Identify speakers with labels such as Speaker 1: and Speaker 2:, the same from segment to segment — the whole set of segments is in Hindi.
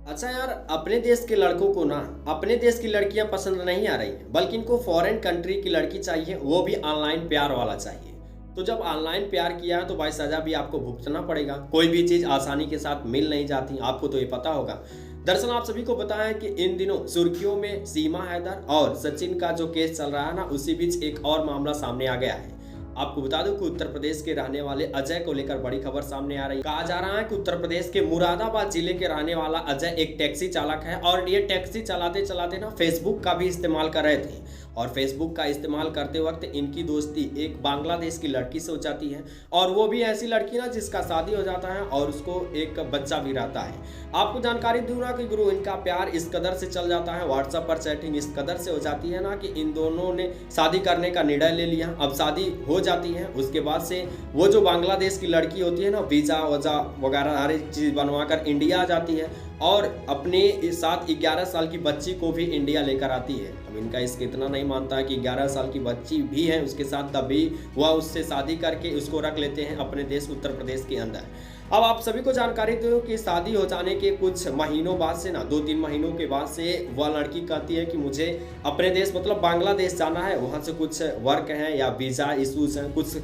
Speaker 1: अच्छा यार, अपने देश के लड़कों को ना अपने देश की लड़कियां पसंद नहीं आ रही हैं, बल्कि इनको फॉरेन कंट्री की लड़की चाहिए, वो भी ऑनलाइन प्यार वाला चाहिए। तो जब ऑनलाइन प्यार किया है तो भाई सजा भी आपको भुगतना पड़ेगा। कोई भी चीज़ आसानी के साथ मिल नहीं जाती, आपको तो ये पता होगा। दरअसल आप सभी को पता है कि इन दिनों सुर्खियों में सीमा हैदर और सचिन का जो केस चल रहा है ना, उसी बीच एक और मामला सामने आ गया है। आपको बता दूं कि उत्तर प्रदेश के रहने वाले अजय को लेकर बड़ी खबर सामने आ रही है। कहा जा रहा है कि उत्तर प्रदेश के मुरादाबाद जिले के रहने वाला अजय एक टैक्सी चालक है और ये टैक्सी चलाते चलाते ना फेसबुक का भी इस्तेमाल कर रहे थे। और फेसबुक का इस्तेमाल करते वक्त इनकी दोस्ती एक बांग्लादेश की लड़की से हो जाती है, और वो भी ऐसी लड़की ना जिसका शादी हो जाता है और उसको एक बच्चा भी रहता है। आपको जानकारी दूं ना कि गुरु, इनका प्यार इस कदर से चल जाता है, व्हाट्सएप पर चैटिंग इस कदर से हो जाती है ना कि इन दोनों ने शादी करने का निर्णय ले लिया। अब शादी हो जाती है, उसके बाद से वो जो बांग्लादेश की लड़की होती है ना, वीज़ा वज़ा वगैरह हर एक चीज़ बनवा कर इंडिया आ जाती है और अपने साथ 11 साल की बच्ची को भी इंडिया लेकर आती है। अब इनका इसके इतना नहीं मानता है कि 11 साल की बच्ची भी है उसके साथ, तभी वह उससे शादी करके उसको रख लेते हैं अपने देश उत्तर प्रदेश के अंदर। अब आप सभी को जानकारी दो कि शादी हो जाने के कुछ महीनों बाद से ना 2-3 महीनों के बाद से वह लड़की कहती है कि मुझे अपने देश मतलब बांग्लादेश जाना है, वहाँ से कुछ वर्क है या वीज़ा इशूज़ हैं, कुछ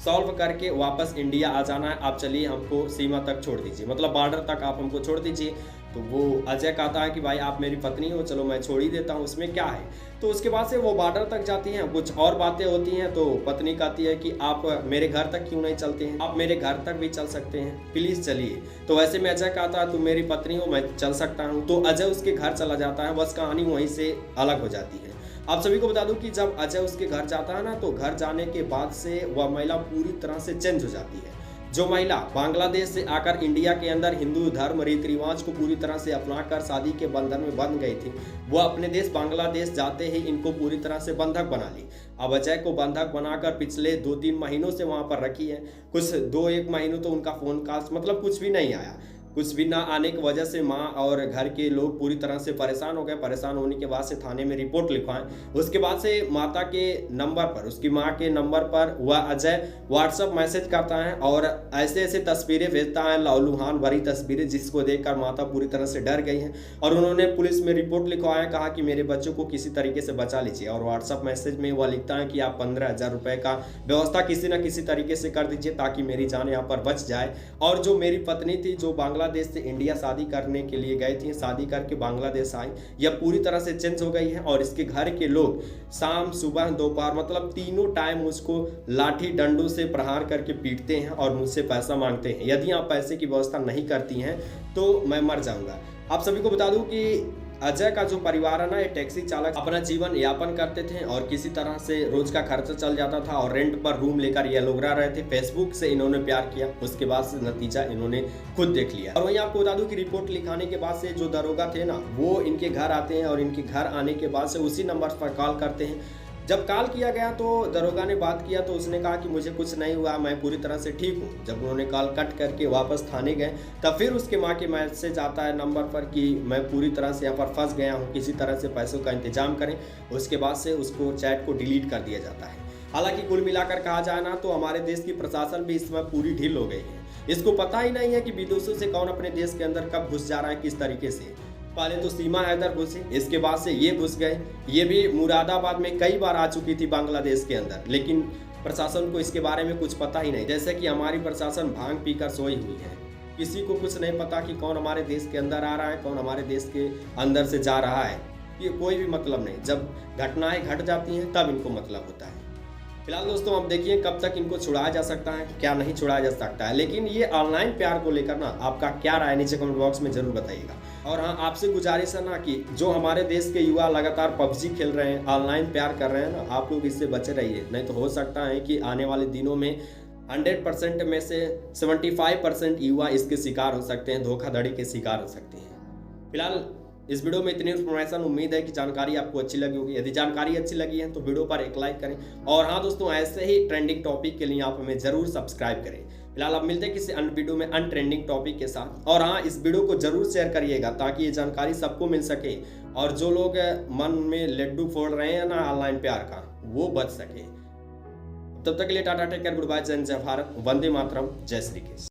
Speaker 1: सॉल्व करके वापस इंडिया आ जाना है। आप चलिए, हमको सीमा तक छोड़ दीजिए, मतलब बॉर्डर तक आप हमको छोड़ दीजिए। तो वो अजय कहता है कि भाई आप मेरी पत्नी हो, चलो मैं छोड़ ही देता हूँ, उसमें क्या है। तो उसके बाद से वो बॉर्डर तक जाती हैं, कुछ और बातें होती हैं। तो पत्नी कहती है कि आप मेरे घर तक क्यों नहीं चलते हैं, आप मेरे घर तक भी चल सकते हैं, प्लीज़ चलिए। तो वैसे में अजय कहता है तुम मेरी पत्नी हो, मैं चल सकता हूँ। तो अजय उसके घर चला जाता है, बस कहानी वहीं से अलग हो जाती है। आप सभी को बता दूं कि जब अजय उसके घर जाता है ना, तो घर जाने के बाद से वह महिला पूरी तरह से चेंज हो जाती है। जो महिला बांग्लादेश से आकर इंडिया के अंदर हिंदू धर्म रीति रिवाज को पूरी तरह से अपनाकर शादी के बंधन में बंध गई थी, वह अपने देश बांग्लादेश जाते ही इनको पूरी तरह से बंधक बना ली। अब अजय को बंधक बनाकर पिछले 2-3 महीनों से वहां पर रखी है। कुछ 2-1 महीनों तो उनका फोन कॉल मतलब कुछ भी नहीं आया। कुछ भी ना आने की वजह से माँ और घर के लोग पूरी तरह से परेशान हो गए। परेशान होने के बाद से थाने में रिपोर्ट लिखवाएं। उसके बाद से माता के नंबर पर, उसकी माँ के नंबर पर वह अजय व्हाट्सएप मैसेज करता है और ऐसे ऐसे तस्वीरें भेजता है, लहूलुहान भरी तस्वीरें, जिसको देखकर माता पूरी तरह से डर गई हैं और उन्होंने पुलिस में रिपोर्ट लिखवाया। कहा कि मेरे बच्चों को किसी तरीके से बचा लीजिए। और व्हाट्सएप मैसेज में वह लिखता है कि आप 15,000 रुपये का व्यवस्था किसी न किसी तरीके से कर दीजिए ताकि मेरी जान यहाँ पर बच जाए। और जो मेरी पत्नी थी, जो बांग्लादेश से इंडिया शादी करने के लिए गई थी, शादी करके बांग्लादेश आई, यह पूरी तरह से चेंज हो गई है। और इसके घर के लोग शाम सुबह दोपहर मतलब तीनों टाइम उसको लाठी डंडों से प्रहार करके पीटते हैं और मुझसे पैसा मांगते हैं। यदि आप पैसे की व्यवस्था नहीं करती हैं तो मैं मर जाऊंगा। आप सभी को बता दूं कि अजय का जो परिवार है ना, ये टैक्सी चालक अपना जीवन यापन करते थे और किसी तरह से रोज का खर्चा चल जाता था और रेंट पर रूम लेकर ये लोग रह रहे थे। फेसबुक से इन्होंने प्यार किया, उसके बाद से नतीजा इन्होंने खुद देख लिया। और वहीं आपको बता दूं कि रिपोर्ट लिखाने के बाद से जो दरोगा थे ना, वो इनके घर आते हैं और इनके घर आने के बाद से उसी नंबर पर कॉल करते हैं। जब कॉल किया गया तो दरोगा ने बात किया तो उसने कहा कि मुझे कुछ नहीं हुआ, मैं पूरी तरह से ठीक हूँ। जब उन्होंने कॉल कट करके वापस थाने गए तब फिर उसके माँ के मैसेज आता है नंबर पर कि मैं पूरी तरह से यहाँ पर फंस गया हूँ, किसी तरह से पैसों का इंतजाम करें। उसके बाद से उसको चैट को डिलीट कर दिया जाता है। हालांकि कुल मिलाकर कहा जाए ना तो हमारे देश की प्रशासन भी इस समय पूरी ढील हो गई है। इसको पता ही नहीं है कि विदेशों से कौन अपने देश के अंदर कब घुस जा रहा है, किस तरीके से। पहले तो सीमा हैदर घुसी, इसके बाद से ये घुस गए। ये भी मुरादाबाद में कई बार आ चुकी थी बांग्लादेश के अंदर, लेकिन प्रशासन को इसके बारे में कुछ पता ही नहीं। जैसे कि हमारी प्रशासन भांग पीकर सोई हुई है, किसी को कुछ नहीं पता कि कौन हमारे देश के अंदर आ रहा है, कौन हमारे देश के अंदर से जा रहा है। ये कोई भी मतलब नहीं। जब घटनाएं घट जाती हैं तब इनको मतलब होता है। फिलहाल दोस्तों अब देखिए कब तक इनको छुड़ाया जा सकता है, क्या नहीं छुड़ाया जा सकता है। लेकिन ये ऑनलाइन प्यार को लेकर ना आपका क्या राय, नीचे कमेंट बॉक्स में जरूर बताइएगा। और हाँ, आपसे गुजारिश है ना कि जो हमारे देश के युवा लगातार पबजी खेल रहे हैं, ऑनलाइन प्यार कर रहे हैं ना, आप लोग इससे बचे रहिए। नहीं तो हो सकता है कि आने वाले दिनों में 100% में से 75% युवा इसके शिकार हो सकते हैं, धोखाधड़ी के शिकार हो सकते हैं। फिलहाल इस वीडियो में इतनी इन्फॉर्मेशन, उम्मीद है कि जानकारी आपको अच्छी लगी होगी। यदि जानकारी अच्छी लगी है तो वीडियो पर एक लाइक करें। और हाँ दोस्तों, ऐसे ही ट्रेंडिंग टॉपिक के लिए आप हमें जरूर सब्सक्राइब करें। फिलहाल अब मिलते हैं किसी अन्य वीडियो में अन ट्रेंडिंग टॉपिक के साथ। और हाँ, इस वीडियो को जरूर शेयर करिएगा ताकि ये जानकारी सबको मिल सके और जो लोग मन में लड्डू फोड़ रहे हैं ना ऑनलाइन प्यार का, वो बच सके। तब तक के लिए tata, take care, good bye, जय हिंद, जय भारत, वंदे मातरम, जय श्री कृष्ण।